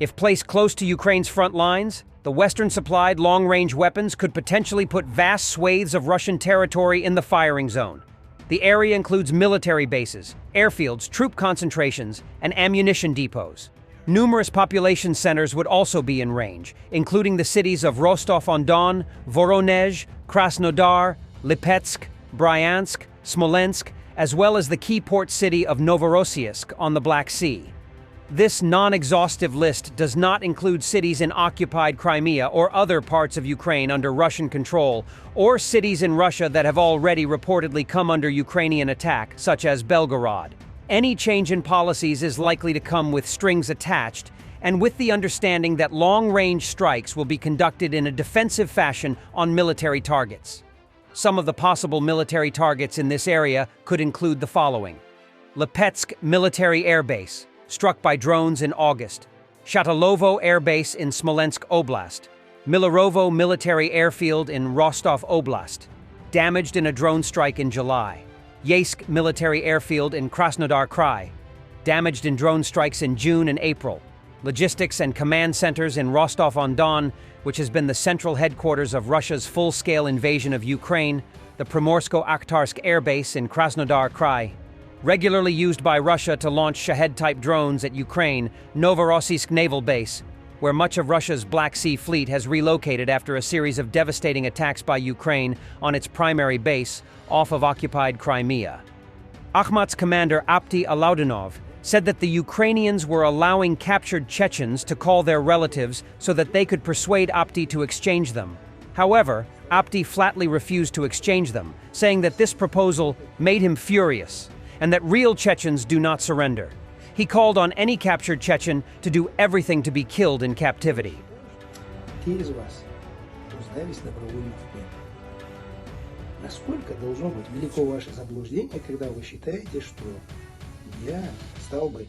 If placed close to Ukraine's front lines, the Western-supplied long-range weapons could potentially put vast swathes of Russian territory in the firing zone. The area includes military bases, airfields, troop concentrations, and ammunition depots. Numerous population centers would also be in range, including the cities of Rostov-on-Don, Voronezh, Krasnodar, Lipetsk, Bryansk, Smolensk, as well as the key port city of Novorossiysk on the Black Sea. This non-exhaustive list does not include cities in occupied Crimea or other parts of Ukraine under Russian control, or cities in Russia that have already reportedly come under Ukrainian attack, such as Belgorod. Any change in policies is likely to come with strings attached, and with the understanding that long-range strikes will be conducted in a defensive fashion on military targets. Some of the possible military targets in this area could include the following: Lipetsk Military Air Base, struck by drones in August; Shatalovo Air Base in Smolensk Oblast; Milarovo Military Airfield in Rostov Oblast, damaged in a drone strike in July; Yeysk Military Airfield in Krasnodar Krai, damaged in drone strikes in June and April; logistics and command centers in Rostov-on-Don, which has been the central headquarters of Russia's full-scale invasion of Ukraine; the Primorsko-Akhtarsk Air Base in Krasnodar Krai, regularly used by Russia to launch Shahed-type drones at Ukraine; Novorossiysk Naval Base, where much of Russia's Black Sea Fleet has relocated after a series of devastating attacks by Ukraine on its primary base off of occupied Crimea. Akhmat's commander Apti Alaudinov said that the Ukrainians were allowing captured Chechens to call their relatives so that they could persuade Apti to exchange them. However, Apti flatly refused to exchange them, saying that this proposal made him furious and that real Chechens do not surrender. He called on any captured Chechen to do everything to be killed in captivity. Те из вас, кто сдались добровольно в плен. Насколько должно быть велико ваше заблуждение, когда вы считаете, что я стал бы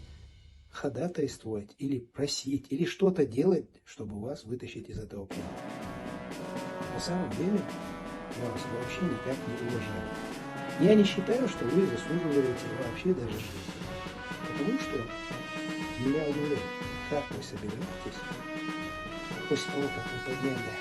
ходатайствовать или просить, или что-то делать, чтобы вас вытащить из этого плена. На самом деле, я вас вообще никак не уважаю. Я не считаю, что вы заслуживаете вообще даже жизни. Потому что меня удивляет, как вы собираетесь, после того, как вы подняли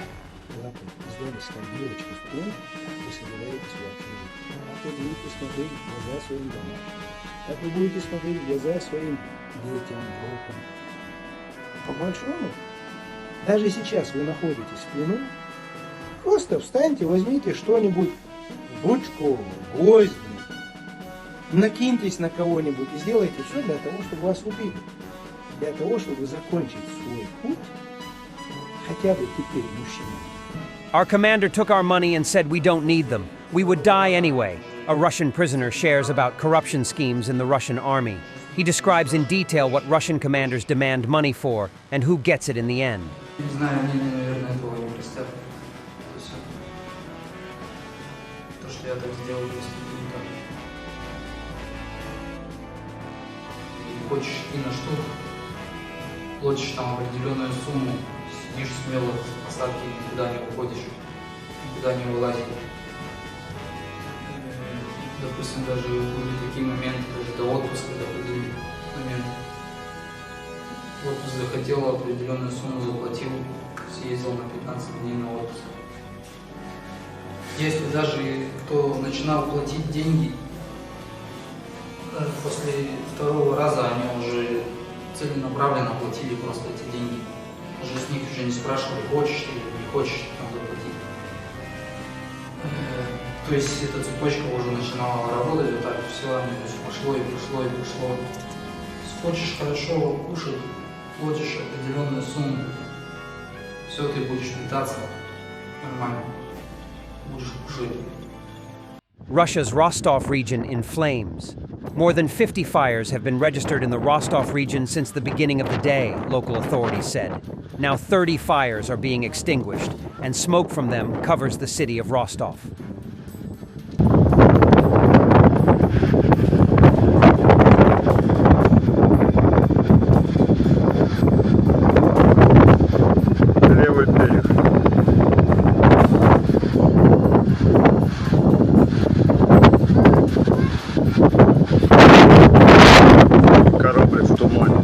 лапы, сдались как девочки в плен, как вы собираетесь вообще жить. Как вы будете смотреть в глаза своим домашним, как вы будете смотреть в глаза своим детям, внукам. По большому, даже сейчас вы находитесь в плену, просто встаньте, возьмите что-нибудь, ручку, гвозди, накиньтесь на кого-нибудь и сделайте все для того, чтобы вас убили. Для того, чтобы закончить свой путь, хотя бы теперь мужчина. Our commander took our money and said we don't need them. We would die anyway. A Russian prisoner shares about corruption schemes in the Russian army. He describes in detail what Russian commanders demand money for and who gets it in the end. Не знаю, они, наверное, этого не представят. То, что я так сделал, действительно так. И хочешь и на что, платишь там определенную сумму, сидишь смело в посадке, никуда не уходишь, никуда не вылазишь. Допустим, даже были такие моменты, даже до отпуска доходили моменты. Отпуск захотел, определенную сумму заплатил, съездил на 15 дней на отпуск. Если даже кто начинал платить деньги, после второго раза они уже целенаправленно платили просто эти деньги. Уже с них уже не спрашивали, хочешь ты или не хочешь там заплатить. То есть эта цепочка уже начинала работать, вот так все, пошло и пошло и пошло. Хочешь хорошо кушать, платишь определенную сумму, все, ты будешь питаться нормально, будешь кушать. Russia's Rostov region in flames. More than 50 fires have been registered in the Rostov region since the beginning of the day, local authorities said. Now 30 fires are being extinguished, and smoke from them covers the city of Rostov. Левый берег. Корабль в тумане.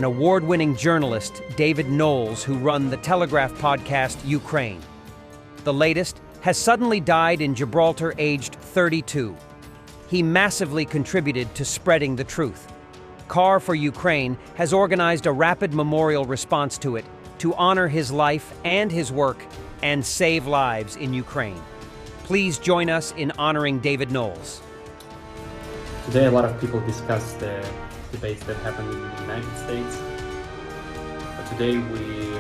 and award-winning journalist David Knowles, who run the Telegraph podcast Ukraine. The latest has suddenly died in Gibraltar, aged 32. He massively contributed to spreading the truth. Car for Ukraine has organized a rapid memorial response to it to honor his life and his work and save lives in Ukraine. Please join us in honoring David Knowles. Today, a lot of people discuss the debates that happened in the United States. But today, we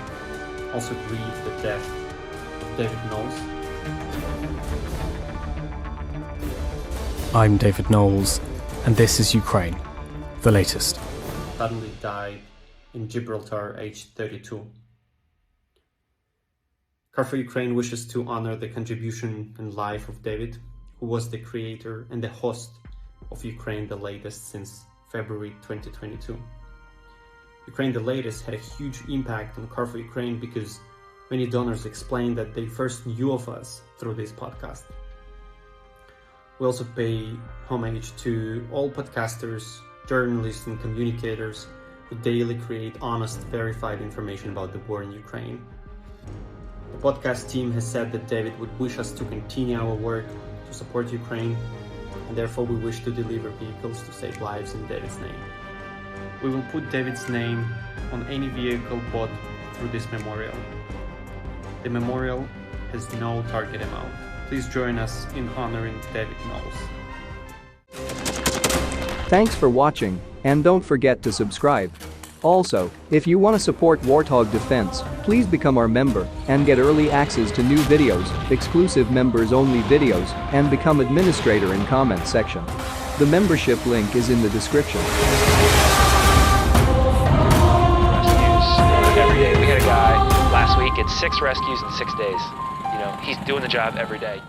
also grieve the death of David Knowles. I'm David Knowles, and this is Ukraine, the latest. Suddenly died in Gibraltar, aged 32. Car for Ukraine wishes to honor the contribution and life of David, who was the creator and the host of Ukraine the Latest since February 2022. Ukraine the Latest had a huge impact on Car for Ukraine because many donors explained that they first knew of us through this podcast. We also pay homage to all podcasters, journalists and communicators who daily create honest, verified information about the war in Ukraine. The podcast team has said that David would wish us to continue our work to support Ukraine, and therefore we wish to deliver vehicles to save lives in David's name. We will put David's name on any vehicle bought through this memorial. The memorial has no target amount. Please join us in honoring David Knowles. Thanks for watching, and don't forget to subscribe. Also, if you want to support Warthog Defense, please become our member and get early access to new videos, exclusive members-only videos, and become administrator in comment section. The membership link is in the description. Rescues every day. We had a guy last week, it's 6 rescues in 6 days. You know, he's doing the job every day.